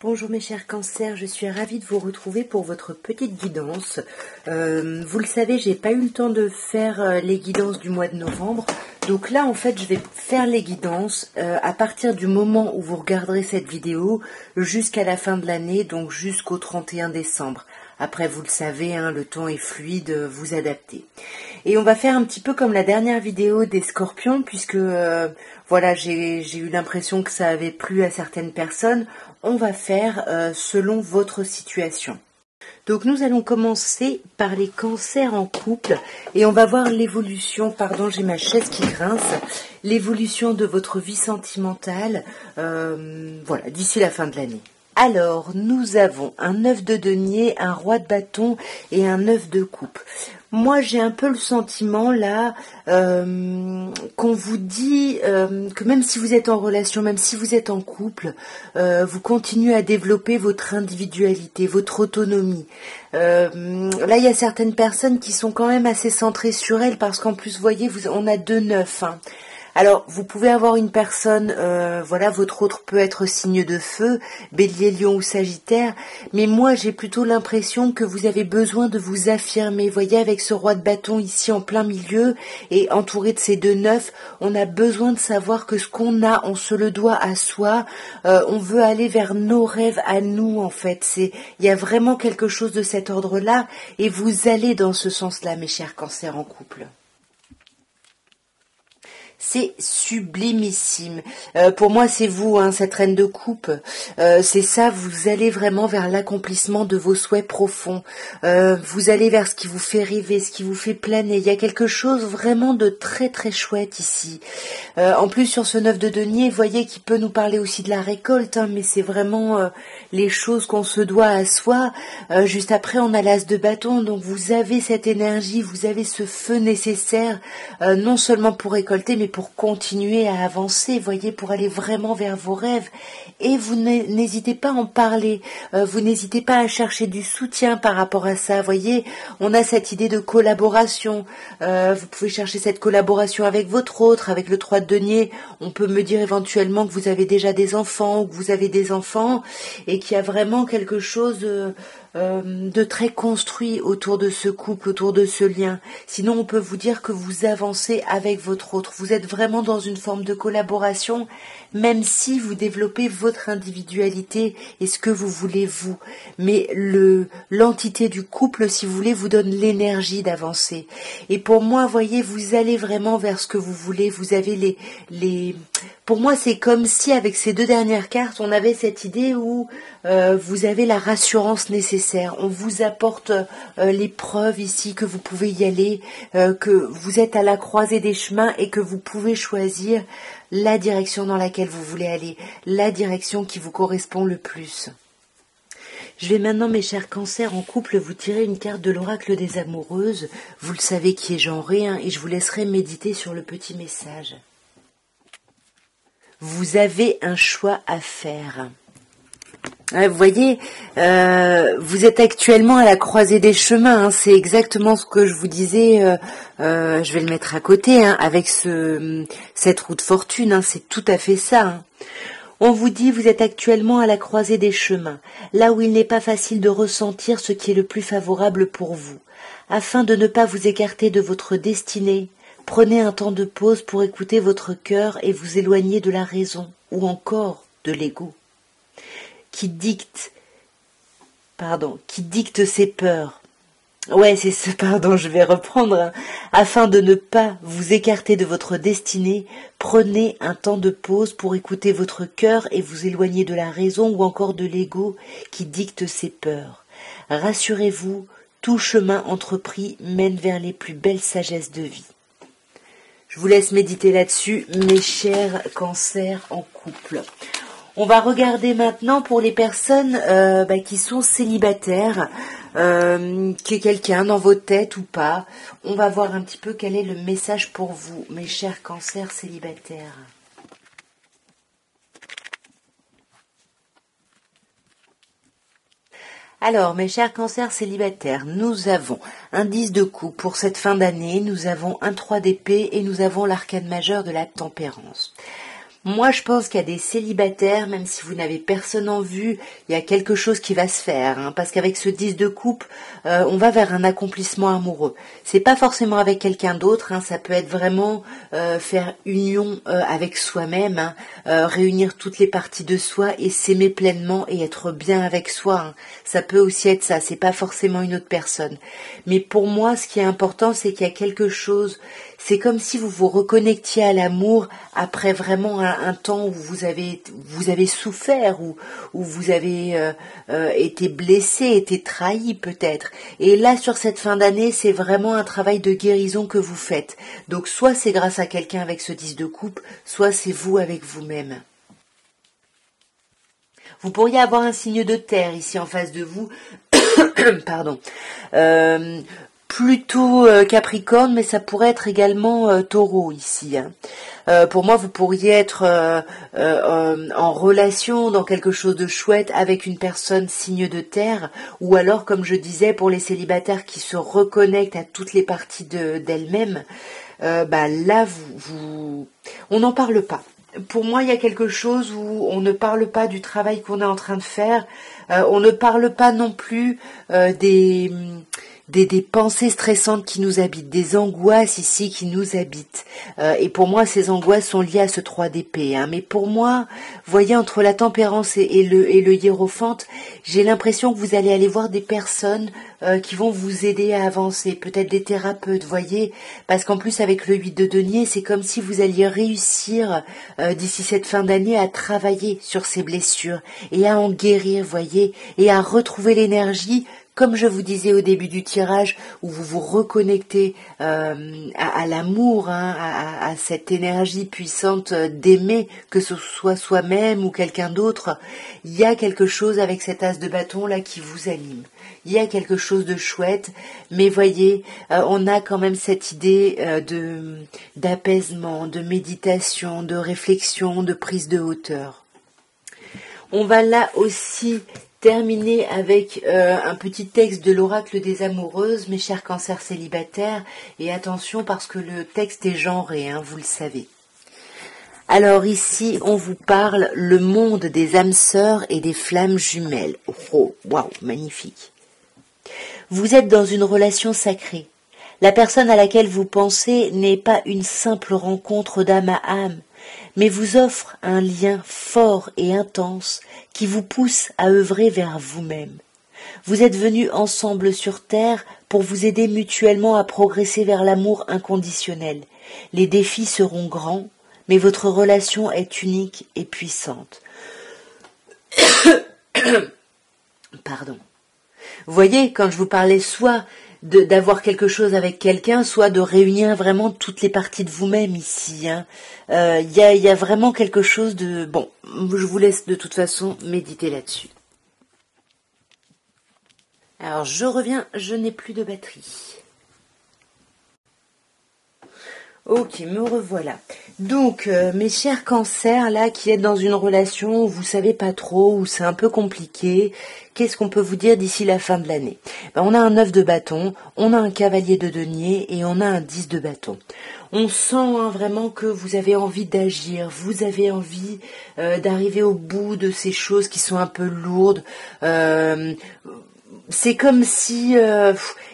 Bonjour mes chers cancers, je suis ravie de vous retrouver pour votre petite guidance. Vous le savez, j'ai pas eu le temps de faire les guidances du mois de novembre. Donc là, en fait, je vais faire les guidances à partir du moment où vous regarderez cette vidéo jusqu'à la fin de l'année, donc jusqu'au 31 décembre. Après, vous le savez, hein, le temps est fluide, vous adaptez. Et on va faire un petit peu comme la dernière vidéo des scorpions, puisque voilà, j'ai eu l'impression que ça avait plu à certaines personnes. On va faire selon votre situation. Donc nous allons commencer par les cancers en couple et on va voir l'évolution, pardon j'ai ma chaise qui grince, l'évolution de votre vie sentimentale voilà, d'ici la fin de l'année. Alors, nous avons un 9 de denier, un roi de bâton et un 9 de coupe. Moi, j'ai un peu le sentiment, là, qu'on vous dit que même si vous êtes en relation, même si vous êtes en couple, vous continuez à développer votre individualité, votre autonomie. Là, il y a certaines personnes qui sont quand même assez centrées sur elles parce qu'en plus, vous voyez, on a 2 9, hein. Alors, vous pouvez avoir une personne, voilà, votre autre peut être signe de feu, bélier, lion ou sagittaire, mais moi j'ai plutôt l'impression que vous avez besoin de vous affirmer. Vous voyez, avec ce roi de bâton ici en plein milieu et entouré de ces 2 9, on a besoin de savoir que ce qu'on a, on se le doit à soi, on veut aller vers nos rêves à nous en fait. Il y a vraiment quelque chose de cet ordre-là et vous allez dans ce sens-là, mes chers cancers en couple. C'est sublimissime. Pour moi, c'est vous, hein, cette reine de coupe. C'est ça, vous allez vraiment vers l'accomplissement de vos souhaits profonds. Vous allez vers ce qui vous fait rêver, ce qui vous fait planer. Il y a quelque chose vraiment de très très chouette ici. En plus, sur ce 9 de denier, vous voyez qu'il peut nous parler aussi de la récolte, hein, mais c'est vraiment les choses qu'on se doit à soi. Juste après, on a l'as de bâton, donc vous avez cette énergie, vous avez ce feu nécessaire, non seulement pour récolter, mais pour continuer à avancer, voyez, pour aller vraiment vers vos rêves. Et vous n'hésitez pas à en parler, vous n'hésitez pas à chercher du soutien par rapport à ça, voyez. On a cette idée de collaboration, vous pouvez chercher cette collaboration avec votre autre, avec le 3 de denier. On peut me dire éventuellement que vous avez déjà des enfants ou que vous avez des enfants et qu'il y a vraiment quelque chose de très construit autour de ce couple, autour de ce lien. Sinon, on peut vous dire que vous avancez avec votre autre. Vous êtes vraiment dans une forme de collaboration, même si vous développez votre individualité et ce que vous voulez vous. Mais l'entité du couple, si vous voulez, vous donne l'énergie d'avancer. Et pour moi, voyez, vous allez vraiment vers ce que vous voulez. Vous avez pour moi, c'est comme si avec ces 2 dernières cartes, on avait cette idée où vous avez la rassurance nécessaire. On vous apporte les preuves ici que vous pouvez y aller, que vous êtes à la croisée des chemins et que vous pouvez choisir la direction dans laquelle vous voulez aller, la direction qui vous correspond le plus. Je vais maintenant, mes chers cancers en couple, vous tirer une carte de l'oracle des amoureuses. Vous le savez qui est genré, hein, et je vous laisserai méditer sur le petit message. Vous avez un choix à faire. Vous voyez, vous êtes actuellement à la croisée des chemins, hein, c'est exactement ce que je vous disais, je vais le mettre à côté, hein, avec cette roue de fortune, hein, c'est tout à fait ça. Hein. On vous dit, vous êtes actuellement à la croisée des chemins, là où il n'est pas facile de ressentir ce qui est le plus favorable pour vous. Afin de ne pas vous écarter de votre destinée, prenez un temps de pause pour écouter votre cœur et vous éloigner de la raison, ou encore de l'ego, qui dicte ses peurs. Ouais, c'est ce, pardon, je vais reprendre. Hein. Afin de ne pas vous écarter de votre destinée, prenez un temps de pause pour écouter votre cœur et vous éloigner de la raison ou encore de l'ego qui dicte ses peurs. Rassurez-vous, tout chemin entrepris mène vers les plus belles sagesses de vie. Je vous laisse méditer là-dessus, mes chers cancers en couple. On va regarder maintenant pour les personnes qui sont célibataires, qu'il y ait quelqu'un dans votre tête ou pas. On va voir un petit peu quel est le message pour vous, mes chers cancers célibataires. Alors, mes chers cancers célibataires, nous avons un 10 de coupe pour cette fin d'année, nous avons un 3 d'épée et nous avons l'arcane majeur de la tempérance. Moi, je pense qu'il y a des célibataires, même si vous n'avez personne en vue, il y a quelque chose qui va se faire, hein, parce qu'avec ce 10 de coupe, on va vers un accomplissement amoureux. C'est pas forcément avec quelqu'un d'autre, hein, ça peut être vraiment faire union avec soi-même, hein, réunir toutes les parties de soi et s'aimer pleinement et être bien avec soi. Hein. Ça peut aussi être ça, c'est pas forcément une autre personne. Mais pour moi, ce qui est important, c'est qu'il y a quelque chose. C'est comme si vous vous reconnectiez à l'amour après vraiment un temps où vous avez souffert, où vous avez été blessé, été trahi peut-être. Et là, sur cette fin d'année, c'est vraiment un travail de guérison que vous faites. Donc, soit c'est grâce à quelqu'un avec ce 10 de coupe, soit c'est vous avec vous-même. Vous pourriez avoir un signe de terre ici en face de vous. Pardon. Plutôt Capricorne, mais ça pourrait être également Taureau ici. Hein. Pour moi, vous pourriez être en relation dans quelque chose de chouette avec une personne signe de terre, ou alors, comme je disais, pour les célibataires qui se reconnectent à toutes les parties d'elles-mêmes, là, on n'en parle pas. Pour moi, il y a quelque chose où on ne parle pas du travail qu'on est en train de faire. On ne parle pas non plus des pensées stressantes qui nous habitent, des angoisses ici qui nous habitent. Et pour moi, ces angoisses sont liées à ce 3 d'épée. Hein. Mais pour moi, voyez, entre la tempérance et le hiérophante, j'ai l'impression que vous allez aller voir des personnes qui vont vous aider à avancer, peut-être des thérapeutes, voyez, parce qu'en plus avec le 8 de denier, c'est comme si vous alliez réussir d'ici cette fin d'année à travailler sur ces blessures et à en guérir, voyez, et à retrouver l'énergie, comme je vous disais au début du tirage, où vous vous reconnectez à l'amour, hein, à cette énergie puissante d'aimer, que ce soit soi-même ou quelqu'un d'autre. Il y a quelque chose avec cet as de bâton là qui vous anime. Il y a quelque chose de chouette, mais voyez, on a quand même cette idée d'apaisement, de méditation, de réflexion, de prise de hauteur. On va là aussi terminer avec un petit texte de l'oracle des amoureuses, mes chers cancers célibataires, et attention parce que le texte est genré, hein, vous le savez. Alors ici, on vous parle le monde des âmes sœurs et des flammes jumelles. Oh, waouh, magnifique. Vous êtes dans une relation sacrée. La personne à laquelle vous pensez n'est pas une simple rencontre d'âme à âme, mais vous offre un lien fort et intense qui vous pousse à œuvrer vers vous-même. Vous êtes venus ensemble sur Terre pour vous aider mutuellement à progresser vers l'amour inconditionnel. Les défis seront grands, mais votre relation est unique et puissante. Pardon. Vous voyez, quand je vous parlais soit d'avoir quelque chose avec quelqu'un, soit de réunir vraiment toutes les parties de vous-même ici. Hein. Y a vraiment quelque chose de... Bon, je vous laisse de toute façon méditer là-dessus. Alors, je reviens, je n'ai plus de batterie. Ok, me revoilà. Donc, mes chers cancers, là, qui êtes dans une relation où vous savez pas trop, où c'est un peu compliqué, qu'est-ce qu'on peut vous dire d'ici la fin de l'année? On a un 9 de bâton, on a un cavalier de denier et on a un 10 de bâton. On sent vraiment que vous avez envie d'agir, vous avez envie d'arriver au bout de ces choses qui sont un peu lourdes. C'est comme si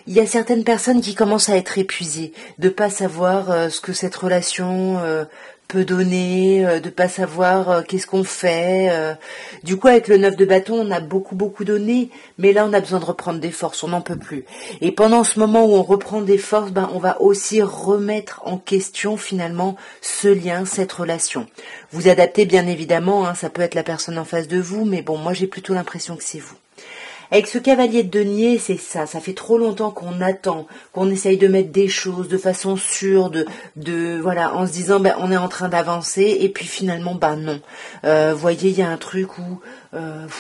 il y a certaines personnes qui commencent à être épuisées, de pas savoir ce que cette relation peut donner, de pas savoir qu'est-ce qu'on fait. Du coup, avec le 9 de bâton, on a beaucoup donné, mais là, on a besoin de reprendre des forces, on n'en peut plus. Et pendant ce moment où on reprend des forces, on va aussi remettre en question finalement ce lien, cette relation. Vous adaptez bien évidemment, hein, ça peut être la personne en face de vous, mais bon, moi j'ai plutôt l'impression que c'est vous. Avec ce cavalier de denier, c'est ça fait trop longtemps qu'on attend, qu'on essaye de mettre des choses de façon sûre, voilà, en se disant on est en train d'avancer et puis finalement non. Voyez, il y a un truc où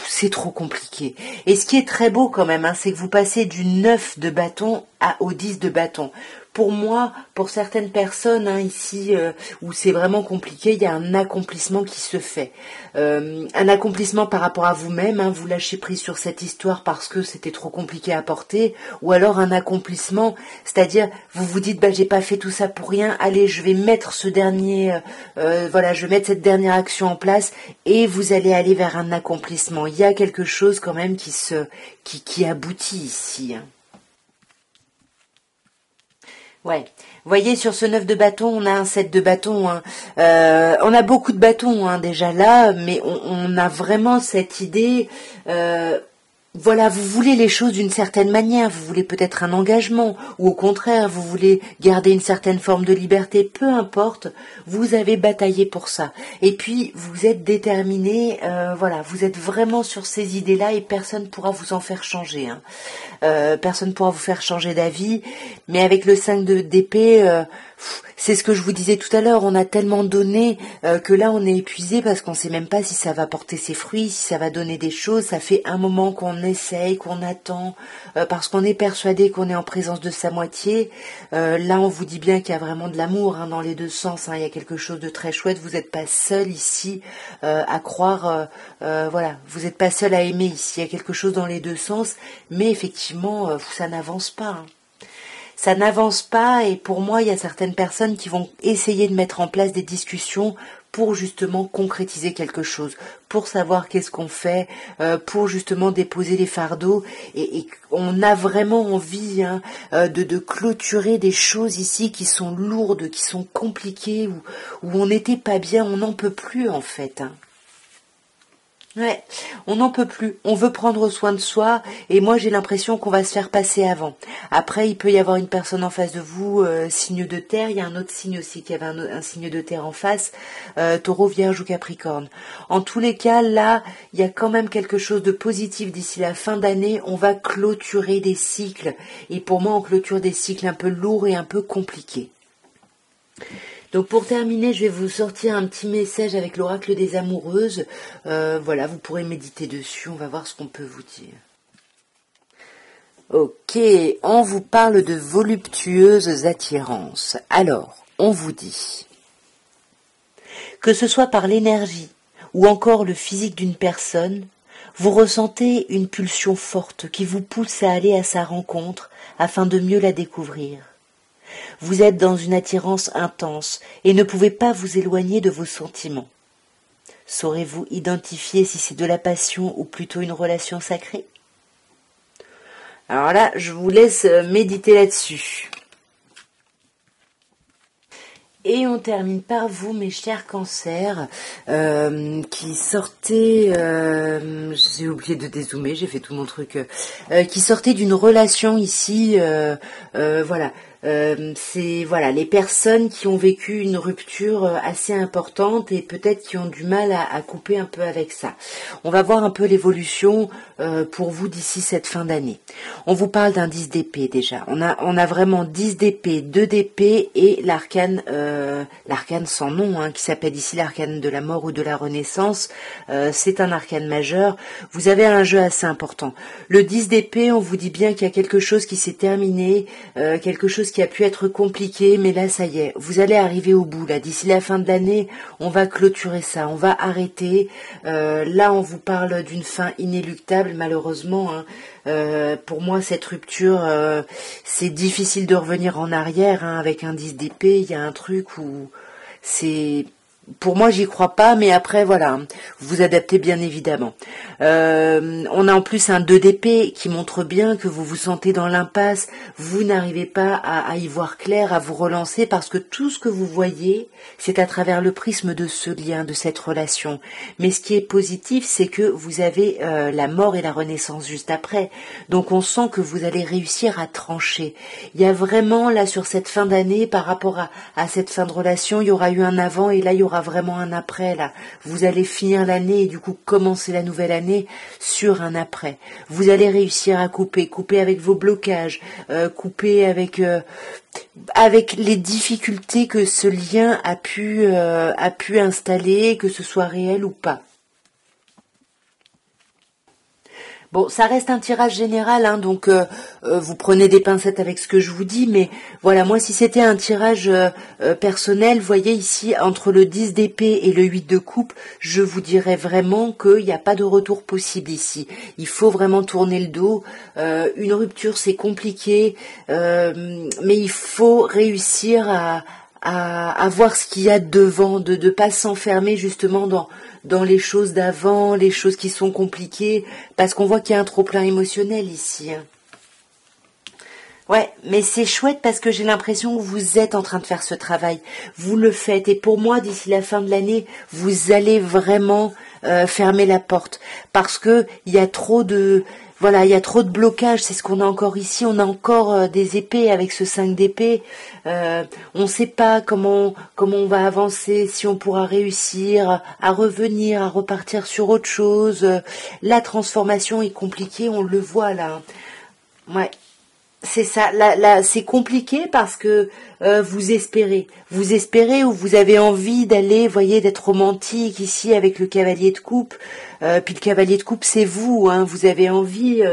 c'est trop compliqué. Et ce qui est très beau quand même, hein, c'est que vous passez du 9 de bâton au 10 de bâton. pour moi, pour certaines personnes hein, ici où c'est vraiment compliqué, il y a un accomplissement qui se fait. Un accomplissement par rapport à vous-même, hein, vous lâchez prise sur cette histoire parce que c'était trop compliqué à porter, ou alors un accomplissement, c'est-à-dire vous vous dites bah j'ai pas fait tout ça pour rien, allez je vais mettre ce dernier, voilà je vais mettre cette dernière action en place et vous allez aller vers un accomplissement. Il y a quelque chose quand même qui aboutit ici. Hein. Ouais. Vous voyez, sur ce 9 de bâton, on a un 7 de bâton. Hein. On a beaucoup de bâtons hein, déjà là, mais on a vraiment cette idée... voilà, vous voulez les choses d'une certaine manière, vous voulez peut-être un engagement, ou au contraire, vous voulez garder une certaine forme de liberté, peu importe, vous avez bataillé pour ça. Et puis, vous êtes déterminé, voilà, vous êtes vraiment sur ces idées-là et personne ne pourra vous en faire changer. Hein. Personne ne pourra vous faire changer d'avis, mais avec le 5 d'épée... c'est ce que je vous disais tout à l'heure, on a tellement donné que là on est épuisé parce qu'on sait même pas si ça va porter ses fruits, si ça va donner des choses. Ça fait un moment qu'on essaye, qu'on attend, parce qu'on est persuadé qu'on est en présence de sa moitié. Là on vous dit bien qu'il y a vraiment de l'amour hein, dans les deux sens, hein, il y a quelque chose de très chouette, vous n'êtes pas seul ici à croire, voilà, vous n'êtes pas seul à aimer ici, il y a quelque chose dans les deux sens, mais effectivement ça n'avance pas. Hein. Ça n'avance pas et pour moi, il y a certaines personnes qui vont essayer de mettre en place des discussions pour justement concrétiser quelque chose, pour savoir qu'est-ce qu'on fait, pour justement déposer les fardeaux. Et on a vraiment envie hein, de clôturer des choses ici qui sont lourdes, qui sont compliquées, où on n'était pas bien, on n'en peut plus en fait. Hein. Ouais, on n'en peut plus. On veut prendre soin de soi et moi j'ai l'impression qu'on va se faire passer avant. Après, il peut y avoir une personne en face de vous, signe de terre. Il y a un autre signe aussi qui avait un signe de terre en face, Taureau, Vierge ou Capricorne. En tous les cas, là, il y a quand même quelque chose de positif d'ici la fin d'année. On va clôturer des cycles et pour moi, on clôture des cycles un peu lourds et un peu compliqués. Donc pour terminer, je vais vous sortir un petit message avec l'oracle des amoureuses. Voilà, vous pourrez méditer dessus, on va voir ce qu'on peut vous dire. Ok, on vous parle de voluptueuses attirances. Alors, on vous dit que ce soit par l'énergie ou encore le physique d'une personne, vous ressentez une pulsion forte qui vous pousse à aller à sa rencontre afin de mieux la découvrir. Vous êtes dans une attirance intense et ne pouvez pas vous éloigner de vos sentiments. Saurez-vous identifier si c'est de la passion ou plutôt une relation sacrée? Alors là, je vous laisse méditer là-dessus. Et on termine par vous, mes chers cancers, qui sortez, j'ai oublié de dézoomer, j'ai fait tout mon truc, qui sortez d'une relation ici, voilà. C'est voilà les personnes qui ont vécu une rupture assez importante et peut-être qui ont du mal à couper un peu avec ça. On va voir un peu l'évolution pour vous d'ici cette fin d'année. On vous parle d'un 10 d'épée déjà. On a vraiment 10 d'épée, 2 d'épée et l'arcane sans nom hein, qui s'appelle ici l'arcane de la mort ou de la renaissance. C'est un arcane majeur. Vous avez un jeu assez important. Le 10 d'épée, on vous dit bien qu'il y a quelque chose qui s'est terminé, quelque chose qui a pu être compliqué, mais là ça y est, vous allez arriver au bout. Là, d'ici la fin de l'année, on va clôturer ça, on va arrêter. Là, on vous parle d'une fin inéluctable, malheureusement. Hein. Pour moi, cette rupture, c'est difficile de revenir en arrière. Hein. Avec un 10 d'épée, il y a un truc où c'est... Pour moi, j'y crois pas, mais après, voilà, vous adaptez bien évidemment. On a en plus un 2 d'épée qui montre bien que vous vous sentez dans l'impasse, vous n'arrivez pas à y voir clair, à vous relancer, parce que tout ce que vous voyez, c'est à travers le prisme de ce lien, de cette relation. Mais ce qui est positif, c'est que vous avez la mort et la renaissance juste après. Donc on sent que vous allez réussir à trancher. Il y a vraiment, là, sur cette fin d'année, par rapport à cette fin de relation, il y aura eu un avant et là, il y aura vraiment un après. Là, vous allez finir l'année et du coup commencer la nouvelle année sur un après. Vous allez réussir à couper avec vos blocages, couper avec les difficultés que ce lien a pu installer, que ce soit réel ou pas. Bon, ça reste un tirage général, hein, donc vous prenez des pincettes avec ce que je vous dis, mais voilà, moi si c'était un tirage personnel, voyez ici, entre le 10 d'épée et le 8 de coupe, je vous dirais vraiment qu'il n'y a pas de retour possible ici. Il faut vraiment tourner le dos. Une rupture, c'est compliqué, mais il faut réussir à voir ce qu'il y a devant, de ne pas s'enfermer justement dans les choses d'avant, les choses qui sont compliquées, parce qu'on voit qu'il y a un trop-plein émotionnel ici. Ouais, mais c'est chouette parce que j'ai l'impression que vous êtes en train de faire ce travail. Vous le faites. Et pour moi, d'ici la fin de l'année, vous allez vraiment fermer la porte. Parce que il y a trop de... Voilà, il y a trop de blocages, c'est ce qu'on a encore ici. On a encore des épées avec ce 5 d'épée. On ne sait pas comment on va avancer, si on pourra réussir à revenir, à repartir sur autre chose. La transformation est compliquée, on le voit là. Ouais. C'est ça, là, c'est compliqué parce que vous espérez ou vous avez envie d'aller, voyez, d'être romantique ici avec le cavalier de coupe. Puis le cavalier de coupe, c'est vous, hein, vous avez envie,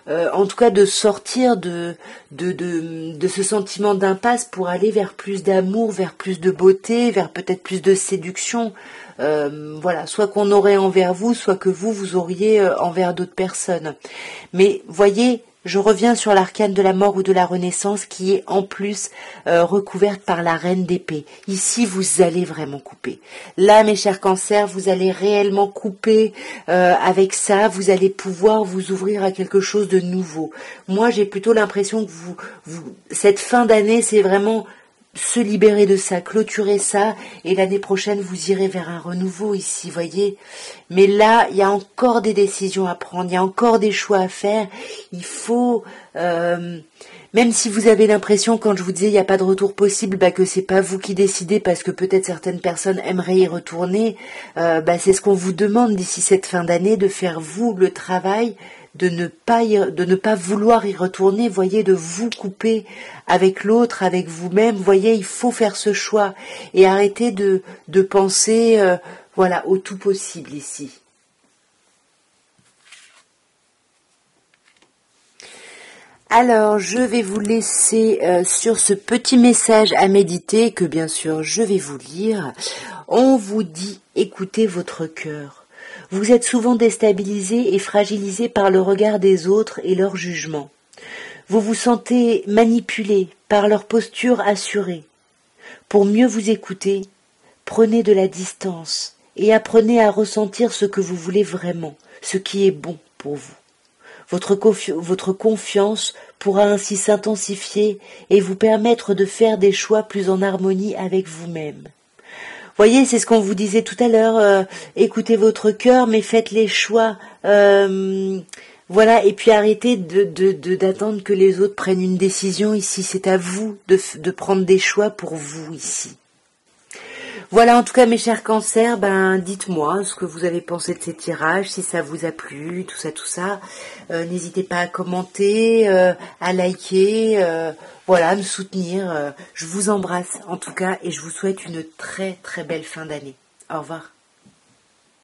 en tout cas, de sortir de ce sentiment d'impasse pour aller vers plus d'amour, vers plus de beauté, vers peut-être plus de séduction. Voilà, soit qu'on aurait envers vous, soit que vous auriez envers d'autres personnes. Mais voyez. Je reviens sur l'arcane de la mort ou de la renaissance qui est en plus recouverte par la reine d'épée. Ici, vous allez vraiment couper. Là, mes chers cancers, vous allez réellement couper avec ça. Vous allez pouvoir vous ouvrir à quelque chose de nouveau. Moi, j'ai plutôt l'impression que cette fin d'année, c'est vraiment se libérer de ça, clôturer ça, et l'année prochaine vous irez vers un renouveau ici, voyez. Mais là, il y a encore des décisions à prendre, il y a encore des choix à faire. Il faut, même si vous avez l'impression, quand je vous disais il n'y a pas de retour possible, que c'est pas vous qui décidez parce que peut-être certaines personnes aimeraient y retourner, c'est ce qu'on vous demande d'ici cette fin d'année, de faire vous le travail de ne pas vouloir y retourner, voyez, de vous couper avec l'autre, avec vous-même, voyez, il faut faire ce choix et arrêter de penser, voilà, au tout possible ici. Alors, je vais vous laisser sur ce petit message à méditer que bien sûr je vais vous lire. On vous dit, écoutez votre cœur. Vous êtes souvent déstabilisé et fragilisé par le regard des autres et leur jugement. Vous vous sentez manipulé par leur posture assurée. Pour mieux vous écouter, prenez de la distance et apprenez à ressentir ce que vous voulez vraiment, ce qui est bon pour vous. Votre confiance pourra ainsi s'intensifier et vous permettre de faire des choix plus en harmonie avec vous-même. Voyez, c'est ce qu'on vous disait tout à l'heure, écoutez votre cœur, mais faites les choix, voilà, et puis arrêtez d'attendre que les autres prennent une décision ici, c'est à vous de prendre des choix pour vous ici. Voilà, en tout cas, mes chers cancers, dites-moi ce que vous avez pensé de ces tirages, si ça vous a plu, tout ça. N'hésitez pas à commenter, à liker, voilà, à me soutenir. Je vous embrasse, en tout cas, et je vous souhaite une très, très belle fin d'année. Au revoir.